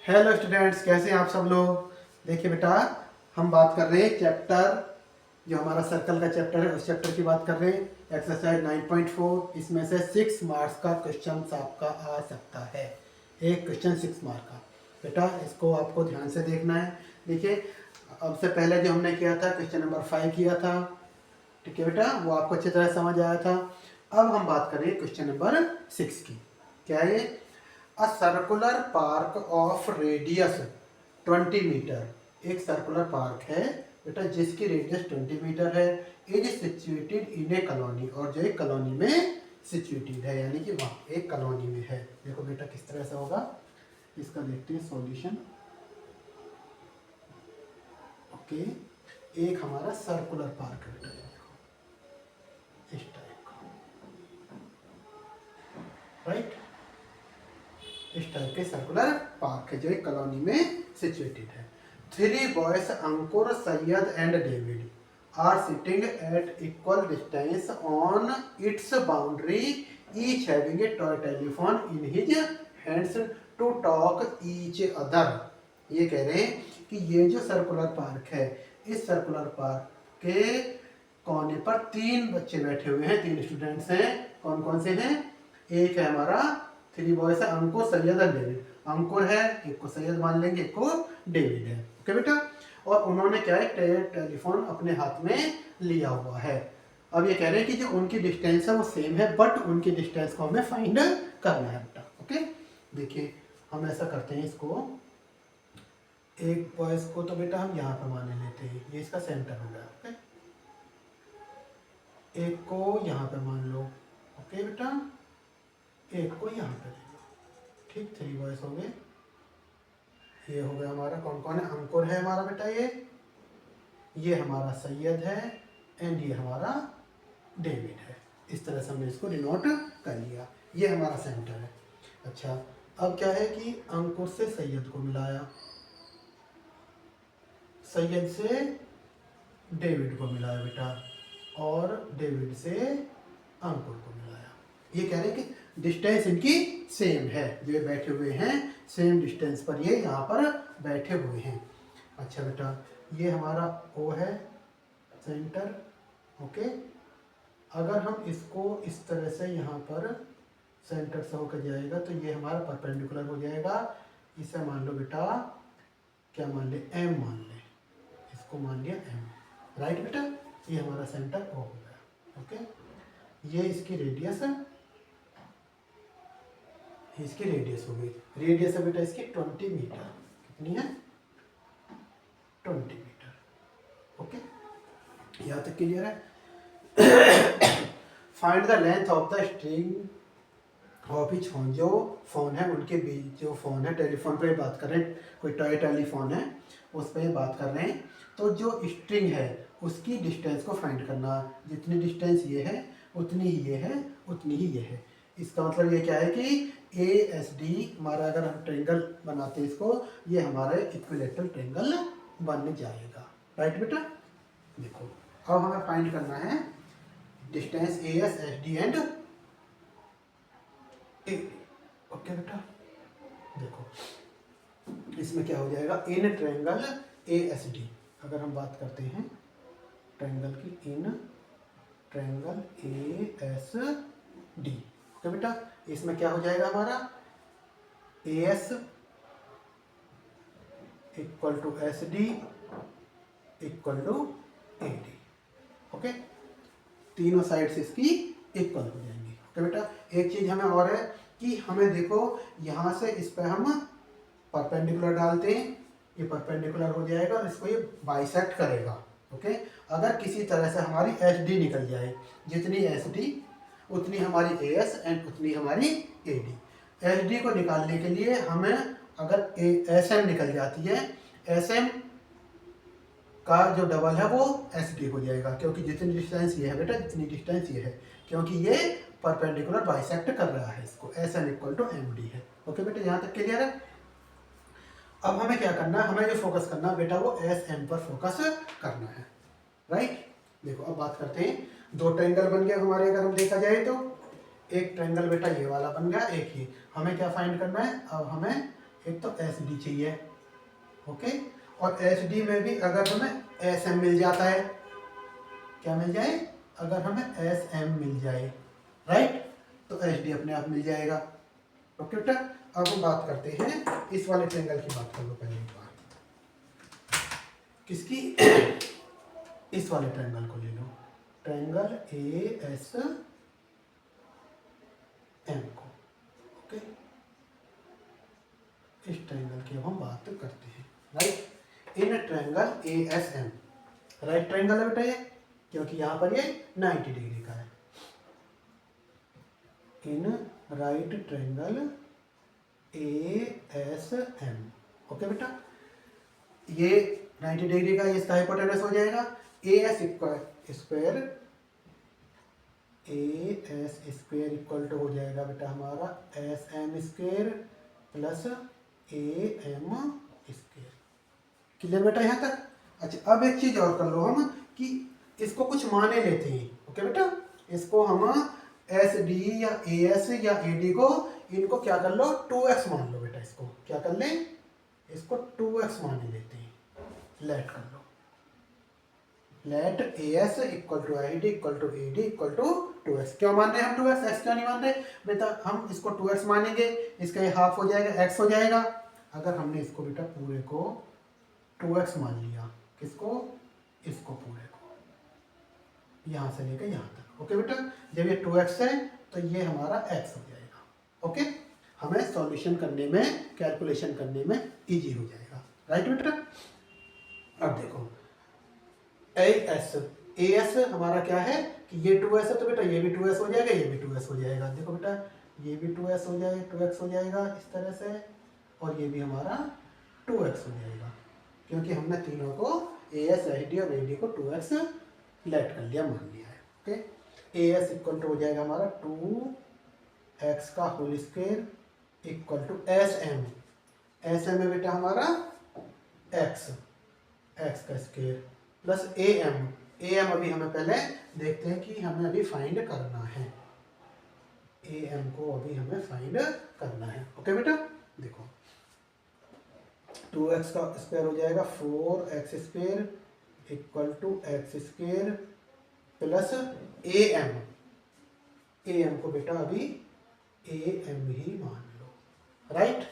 Hello students, कैसे हैं आप सब लोग। देखिए बेटा, हम बात कर रहे हैं चैप्टर, जो हमारा सर्कल का चैप्टर है उस चैप्टर की बात कर रहे हैं। एक्सरसाइज 9.4, इसमें से 6 मार्क्स का क्वेश्चन आपका आ सकता है। एक क्वेश्चन 6 मार्क का। बेटा इसको आपको ध्यान से देखना है। देखिए, अब से पहले जो हमने किया था क्वेश्चन नंबर 5 किया था, ठीक है बेटा, वो आपको अच्छी तरह समझ आया था। अब हम बात कर रहे हैं क्वेश्चन नंबर 6 की। क्या है? A circular park of radius 20 metre. एक सर्कुलर पार्क है बेटा जिसकी रेडियस 20 मीटर है, is situated in a colony, और जो एक कॉलोनी में सिचुएटेड है, यानी कि वहाँ एक कॉलोनी में है। देखो बेटा किस तरह से होगा, इसका देखते हैं सॉल्यूशन। ओके, एक हमारा सर्कुलर पार्क है बेटा, देखो इस टाइप का, राइट। इस टाइप के सर्कुलर पार्क है जो एक कॉलोनी में सिचुएटेड है। 3 boys Ankur, Syed and David are sitting at equal distance on its boundary, each having a toy telephone in his hands to talk each other. ये कह रहे हैं कि ये जो सर्कुलर पार्क है, इस सर्कुलर पार्क के कोने पर 3 बच्चे बैठे हुए हैं, 3 स्टूडेंट्स हैं। कौन कौन से हैं? एक है हमारा 3 बॉयज है, अंकुर, सैयद और डेविड। अंकुर है, एक को सैयद मान लेंगे, एक को डेविड है। ओके बेटा, और उन्होंने क्या है, टेलीफोन अपने हाथ में लिया हुआ है। अब ये कह रहे हैं कि जो उनकी डिस्टेंस है वो सेम है, बट उनकी डिस्टेंस को हमें फाइंड करना है बेटा। ओके, देखिए हम ऐसा करते हैं, इसको एक बॉयज को तो बेटा हम यहाँ पर मान लेते हैं, ये इसका सेंटर हो गया। ओके, एक को यहाँ पे मान लो। ओके बेटा, एक को यहाँ पे ले लो। ठीक, 3 बॉयज हो गए। ये हो गया हमारा, कौन कौन है? अंकुर है हमारा बेटा, ये हमारा सैयद है, एंड ये हमारा डेविड है। इस तरह से हमने इसको डिनोट कर लिया। ये हमारा सेंटर है। अच्छा, अब क्या है कि अंकुर से सैयद को मिलाया, सैयद से डेविड को मिलाया बेटा, और डेविड से अंकुर को मिलाया। ये कह रहे हैं कि डिस्टेंस इनकी सेम है, जो बैठे हुए हैं सेम डिस्टेंस पर ये यहाँ पर बैठे हुए हैं। अच्छा बेटा, ये हमारा ओ है सेंटर। ओके, अगर हम इसको इस तरह से यहाँ पर सेंटर से होकर जाएगा तो ये हमारा परपेंडिकुलर हो जाएगा। इसे मान लो बेटा, क्या मान ले? एम मान ले, इसको मान लिया एम, राइट बेटा। ये हमारा सेंटर ओ हो गया। ओके, ये इसकी रेडियस है, इसकी रेडियस हो गई। रेडियस है बेटा इसकी 20 मीटर। कितनी है? 20 मीटर। ओके, यहाँ तक क्लियर है। Find the length of the string of each phone. जो फ़ोन है उनके बीच, जो फ़ोन है, टेलीफोन पे बात कर रहे हैं, कोई टॉय टेलीफोन है उस पर बात कर रहे हैं, तो जो स्ट्रिंग है उसकी डिस्टेंस को फाइंड करना। जितनी डिस्टेंस ये है उतनी ही ये है, उतनी ही ये है। इसका मतलब ये क्या है कि ए एस डी हमारा, अगर हम ट्रेंगल बनाते हैं इसको, ये हमारा इक्विलेटरल ट्रेंगल बन जाएगा, राइट बेटा। देखो, अब हमें फाइंड करना है distance A S S D and A. Okay बेटा, देखो इसमें क्या हो जाएगा, in triangle A S D. अगर हम बात करते हैं ट्रेंगल की, in triangle A S D. Okay बेटा, इसमें क्या हो जाएगा हमारा, A S equal to S D equal to A D. Okay, तीनों साइड्स इसकी इक्वल हो जाएंगी। ओके बेटा, एक चीज हमें और है कि हमें देखो यहाँ से इस पे हम परपेंडिकुलर डालते हैं, ये परपेंडिकुलर हो जाएगा और इसको ये बाइसेक्ट करेगा। ओके, अगर किसी तरह से हमारी एस डी निकल जाए, जितनी एस डी उतनी हमारी ए एस एंड उतनी हमारी ए डी। एस डी को निकालने के लिए हमें, अगर एस एम निकल जाती है, एस एम का जो डबल है वो एस डी हो जाएगा, क्योंकि जितनी डिस्टेंस ये है बेटा, जितनी डिस्टेंस ये है, क्योंकि ये परपेंडिकुलर बाइसेक्ट कर रहा है इसको। S M equal to M D है। ओके बेटा, यहाँ तक क्लियर है। अब हमें क्या करना है, हमें जो फोकस करना है बेटा वो एस एम पर फोकस करना है, राइट। देखो अब बात करते हैं, 2 ट्रायंगल बन गया हमारे, अगर हम देखा जाए तो एक ट्रायंगल बेटा ये वाला बन गया, एक ही। हमें क्या फाइंड करना है, अब हमें एक तो एस डी चाहिए, ओके। और एच डी में भी अगर हमें एस एम मिल जाता है, क्या मिल जाए, अगर हमें एस एम मिल जाए, राइट, तो एच डी अपने आप मिल जाएगा, ओके बेटा। अब हम बात करते हैं इस वाले ट्रायंगल की, बात कर लो पहले एक बार, किसकी इस वाले ट्रायंगल को ले लो, ट्रायंगल ए एस एम को, ओके। इस ट्रायंगल की अब हम बात करते हैं, right. In triangle A S M, right triangle है बेटा ये, क्योंकि यहाँ पर ये 90 डिग्री का है। In right triangle A S M, okay बेटा, ये 90 डिग्री का, इसका हाइपोटेनस हो जाएगा A S square, A S square equal to हो जाएगा बेटा हमारा S M square plus A M square. Clear बेटा यहाँ तक? अच्छा, अब एक चीज और कर लो हम कि इसको कुछ माने लेते हैं, ओके बेटा। इसको हम एस डी या ए एस या ए डी को, इनको क्या कर लो, 2x मान लो बेटा। इसको क्या कर लें, इसको 2x मान लेते हैं। लेट कर लो, let A S equal to I D equal to A D equal to 2x। क्यों मान रहे हैं हम 2x, x क्यों नहीं मान रहे बेटा? हम इसको 2x मानेंगे, इसका ये हाफ हो जाएगा, x हो जाएगा। अगर हमने इसको बेटा पूरे को 2x मान लिया, किसको, इसको पूरे को, यहाँ से लेकर यहाँ तक, ओके बेटा। जब ये 2x है तो ये हमारा x हो जाएगा, ओके। हमें सॉल्यूशन करने में, कैलकुलेशन करने में इजी हो जाएगा, राइट बेटा। अब देखो ए एस हमारा क्या है कि ये 2s है, तो बेटा ये भी 2s हो जाएगा, ये भी 2s हो जाएगा। देखो बेटा ये भी 2s हो जाएगा, 2x हो जाएगा इस तरह से, और ये भी हमारा 2x हो जाएगा, क्योंकि हमने तीनों को ए एस, आई डी और ए डी को 2x लेट कर लिया, मान लिया है, okay. A S equal to हो जाएगा हमारा 2x का whole square equal to S M, S M है बेटा हमारा x, x का स्क्वायर प्लस ए एम अभी हमें पहले देखते हैं कि हमें अभी फाइंड करना है, ए एम को अभी हमें फाइंड करना है, ओके बेटा। देखो 2x का स्क्वायर हो जाएगा 4x square equal to x square plus A M को बेटा अभी ए एम ही मान लो, राइट।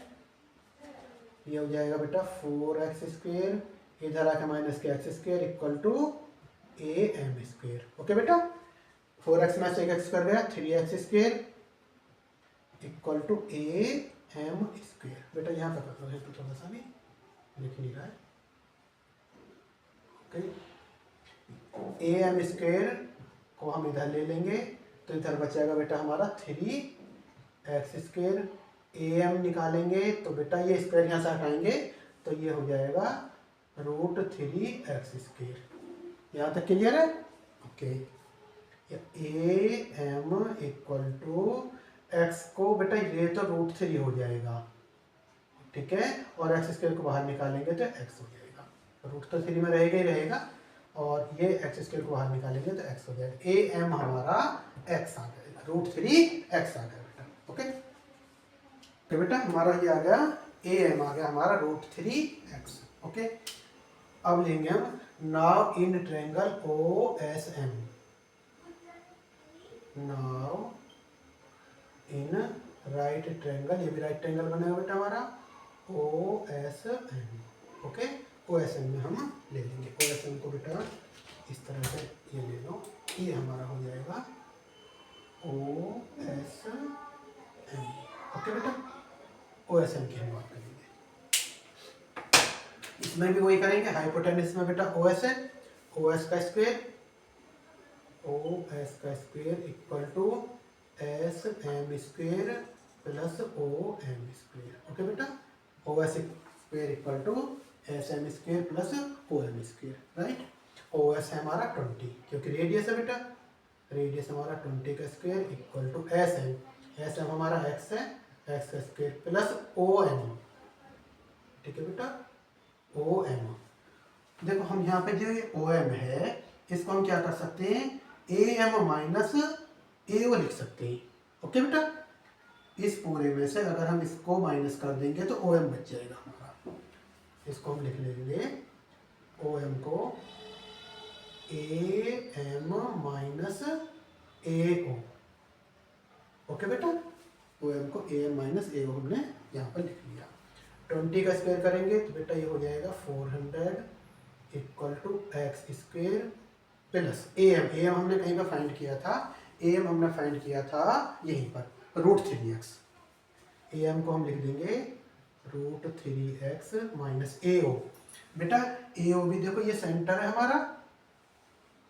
ये हो जाएगा बेटा 4x स्क्वायर, इधर आके माइनस के x square equal to A M square, okay बेटा। 4x में से एक एक्स कर गया, 3x square equal to A M square. बेटा यहाँ तक कर लो, तो थोड़ा सा भी लिख नहीं रहा है, ओके। ए एम स्क्वायर को हम इधर ले लेंगे, तो इधर बचेगा बेटा हमारा 3x स्क्वायर, ए एम निकालेंगे तो बेटा ये स्क्वायर यहाँ से हटाएंगे तो ये हो जाएगा √3x स्क्वायर। यहाँ तक क्लियर है, okay. A M equal to x को बेटा ये तो √3 हो जाएगा, ठीक है, और एक्स स्क्वायर को बाहर निकालेंगे तो एक्स हो जाएगा, रूट तो 3 में रहेगा ही रहेगा, और ये एक्स स्क्वायर को बाहर निकालेंगे तो एक्स हो जाएगा। ए एम हमारा एक्स आ जाएगा, √3x आ गया बेटा, ओके। तो बेटा हमारा ये आ गया, ए एम आ गया हमारा √3x, ओके। अब लेंगे हम now in triangle O S M, now in right triangle, ये भी राइट ट्रायंगल बनेगा बेटा हमारा O S M, okay. O S M में हम ले लेंगे, ओ एस एम को बेटा इस तरह से ये ले लो, ये हमारा हो जाएगा ओ एस एम, ओके बेटा। ओ एस एम की हम बात करेंगे, इसमें भी वही करेंगे, हाइपोटेनस में बेटा ओ एस है, ओ एस का square equal to S M square plus O M square, okay बेटा। O S square equal to S M square plus O M square, right. O S है हमारा 20, क्योंकि radius है बेटा, radius हमारा 20 का square equal to S M हमारा x है, एक्स का स्क्वायर प्लस ओ एम, ठीक है बेटा, ओ एम। देखो हम यहाँ पे जो ये ओ एम है, इसको हम क्या कर सकते हैं, ए एम माइनस ए ओ लिख सकते हैं, ओके बेटा। इस पूरे में से अगर हम इसको माइनस कर देंगे तो OM बच जाएगा हमारा। इसको हम लिख लेंगे OM को AM माइनस AO। ओके बेटा, OM को AM माइनस AO हमने यहाँ पर लिख लिया। 20 का स्क्वायर करेंगे तो बेटा ये हो जाएगा 400 equal to x square plus AM हमने कहीं पर फाइंड किया था, AM हमने फाइंड किया था यहीं पर √3x। AM को हम लिख देंगे √3x माइनस AO। बेटा AO भी देखो ये सेंटर है हमारा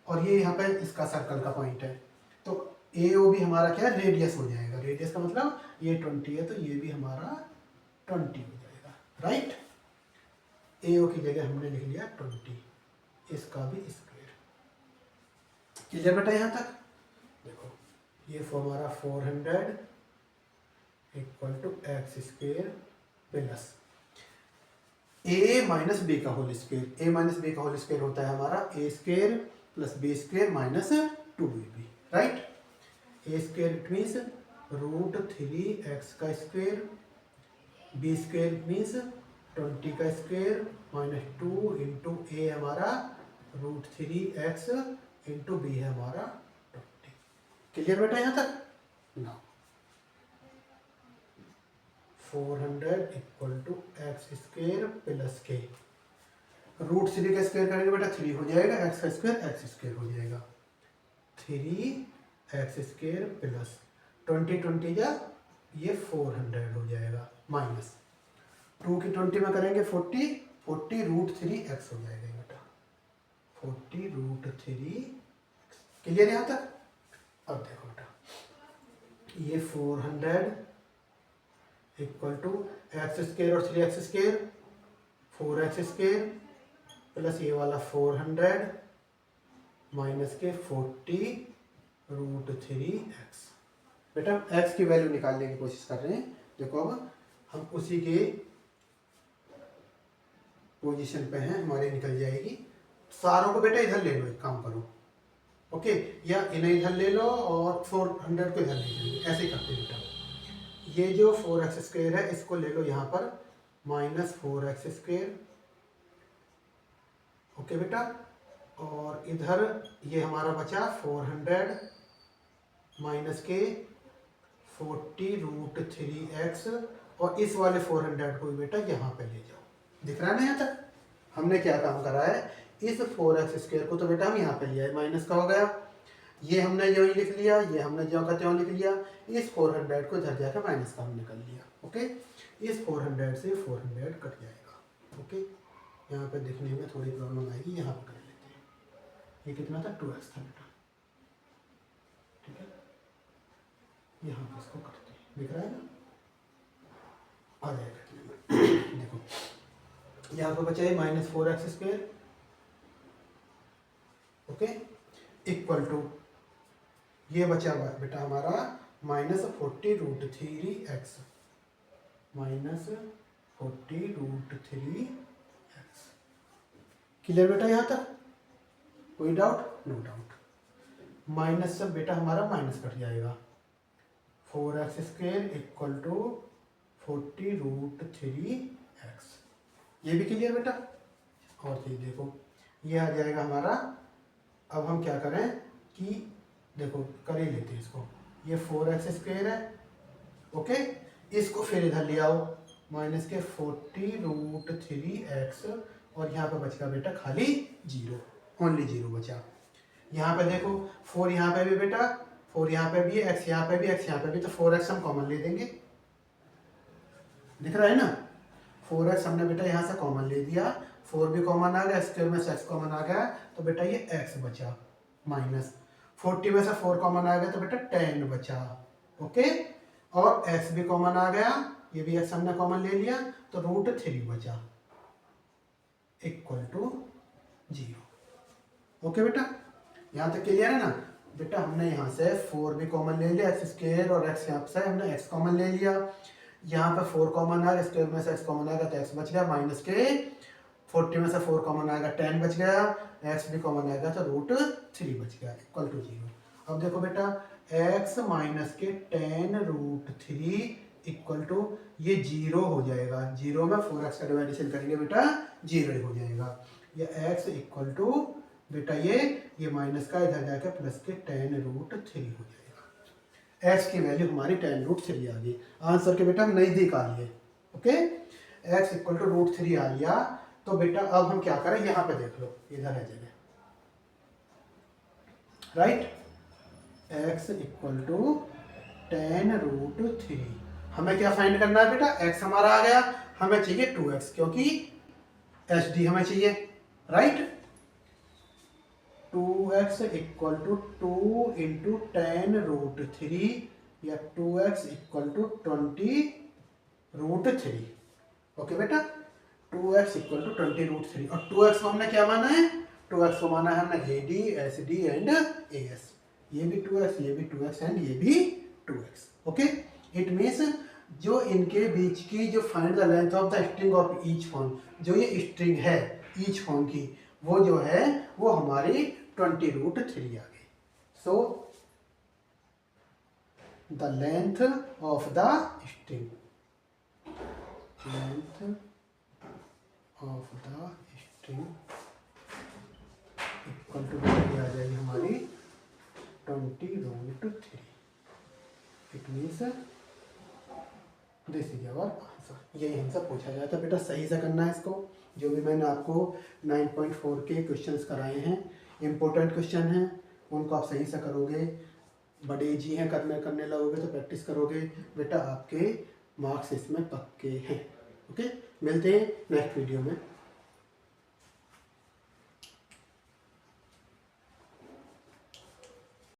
और ये यहाँ पे इसका सर्कल का पॉइंट है, तो AO भी हमारा क्या है, रेडियस हो जाएगा। रेडियस का मतलब ये 20 है तो ये भी हमारा 20 हो जाएगा, राइट। AO की जगह हमने लिख लिया 20, इसका भी स्क्वायर। क्लियर बेटा यहाँ तक? देखो ये हमारा 400 equal to x square plus A minus B का whole square. A minus B का होल स्क्वायर होता है हमारा A square plus B square minus 2AB, right. A square it means √3x का स्क्वायर, B स्क्वायर मीन्स 20 का square minus 2 into A हमारा √3x into B है हमारा 20। Clear बेटा यहाँ तक? ना 400 equal to x square plus के √3 का स्क्वायर करेंगे बेटा 3 हो जाएगा, एक्स का स्क्वायर एक्स स्क्वायर हो जाएगा, 3x स्क्वायर प्लस 20 या ये 400 हो जाएगा माइनस 2 की 20 में करेंगे 40 √3x हो जाएगा बेटा, 40 √3x। क्लियर यहाँ तक? अब देखो बेटा ये 400 इक्वल टू एक्स स्क्वायर और 3x square 4x square plus ये वाला 400 माइनस के 40 √3x। बेटा x की वैल्यू निकालने की कोशिश कर रहे हैं। देखो अब हम उसी के पोजीशन पे हैं, हमारे निकल जाएगी। सारों को बेटा इधर ले लो, एक काम करो, ओके, या इन्हें इधर ले लो और 400 को इधर ले लो, ऐसे ही करते बेटा। ये जो 4x स्क्वायर है इसको ले लो यहाँ पर माइनस 4x स्क्वायर, ओके बेटा, और इधर ये हमारा बचा 400 माइनस के 40 √3x, और इस वाले 400 को बेटा यहाँ पे ले जाओ। दिख रहा है ना यहाँ तक? हमने क्या काम करा है, इस 4x स्क्वायर को तो बेटा हम यहाँ पे लिया है, माइनस का हो गया, ये हमने जो ही लिख लिया, ये हमने जो का त्यों लिख लिया, इस 400 को इधर जाकर माइनस का हम निकल लिया, ओके। इस 400 से 400 कट जाएगा, ओके। यहाँ पे दिखने में थोड़ी प्रॉब्लम आएगी, यहाँ पर कर लेते हैं। ये कितना था, 2x था बेटा, ठीक है। यहाँ पे इसको करते हैं, दिख रहा है ना, आ जाएगा। देखो यहाँ पर बचा है minus 4x square, okay, equal to ये बचा हुआ बेटा हमारा minus 40 √3x, minus 40 √3x। Clear बेटा यहाँ तक? कोई डाउट? No doubt. माइनस से बेटा हमारा माइनस कट जाएगा, 4x square equal to 40 √3x। ये भी क्लियर बेटा? और ये देखो ये आ जाएगा हमारा। अब हम क्या करें कि देखो कर ही लेते हैं इसको, ये 4x स्क्वायर है, ओके, इसको फिर इधर ले आओ माइनस के 40 √3x, और यहाँ पे बचेगा बेटा खाली 0, ओनली 0 बचा। यहाँ पे देखो 4 यहाँ पे भी बेटा, 4 यहाँ पे भी, x यहाँ पे भी, x यहाँ पे भी, तो 4x हम कॉमन ले देंगे, दिख रहा है ना। 4x हमने बेटा यहाँ से कॉमन ले दिया, 4 भी कॉमन आ गया, स्क्वायर में से x कॉमन आ गया, तो बेटा ये x बचा, माइनस 40 में से 4 कॉमन आ गया तो बेटा 10 बचा, ओके, और x भी कॉमन आ गया, ये भी x हमने कॉमन ले लिया, तो √3 बचा इक्वल टू 0, ओके बेटा। यहाँ तक क्लियर है ना बेटा? हमने यहाँ से 4 भी कॉमन ले लिया, x स्क्वायर, और x यहाँ से हमने x कॉमन ले लिया, यहाँ पे 4 कॉमन आ गया, स्क्वायर में से x कॉमन आ गया तो x बच गया, माइनस के 40 में से 4 कॉमन आएगा 10 बच गया, x भी कॉमन आएगा तो √3 बच गया इक्वल टू 0। अब देखो बेटा x माइनस के tan√3 इक्वल टू ये 0 हो जाएगा, 0 में 4x का डिवाइडेशन करेंगे बेटा 0 हो जाएगा। ये x इक्वल टू बेटा ये माइनस का इधर जाकर प्लस के tan√3 हो जाएगा। x की वैल्यू हमारी tan√3 आ गई। आंसर के बेटा हम नजदीक आ लिए। ओके, x इक्वल टू √3 आ गया। तो बेटा अब हम क्या करें, यहाँ पे देख लो, इधर है जगह, right. x equal to tan√3, हमें क्या फाइंड करना है बेटा, x हमारा आ गया, हमें चाहिए 2x क्योंकि HD हमें चाहिए, right. 2x equal to 2 into tan√3 या 2x इक्वल टू 20√3। ओके बेटा, 2x इक्वल टू 20√3 और 2x को हमने क्या माना है, 2x को माना है हमने AD, SD एंड AS। ये भी 2x, ये भी 2x एंड ये भी 2x। ओके, इट मीन्स जो इनके बीच की जो find the length of the string of each phone, जो ये स्ट्रिंग है ईच फोन की, वो जो है वो हमारी 20√3 आ गई। So the length of the string, length of the string equal to आ जाएगी हमारी 20√3। It means this is our answer. यही हमसे पूछा गया था बेटा, सही से करना है इसको। जो भी मैंने आपको 9.4 के क्वेश्चंस कराए हैं, इंपॉर्टेंट क्वेश्चन हैं, उनको आप सही से करोगे, बड़े इजी हैं, करने लगोगे तो प्रैक्टिस करोगे बेटा, आपके मार्क्स इसमें पक्के हैं। ओके, मिलते हैं नेक्स्ट वीडियो में।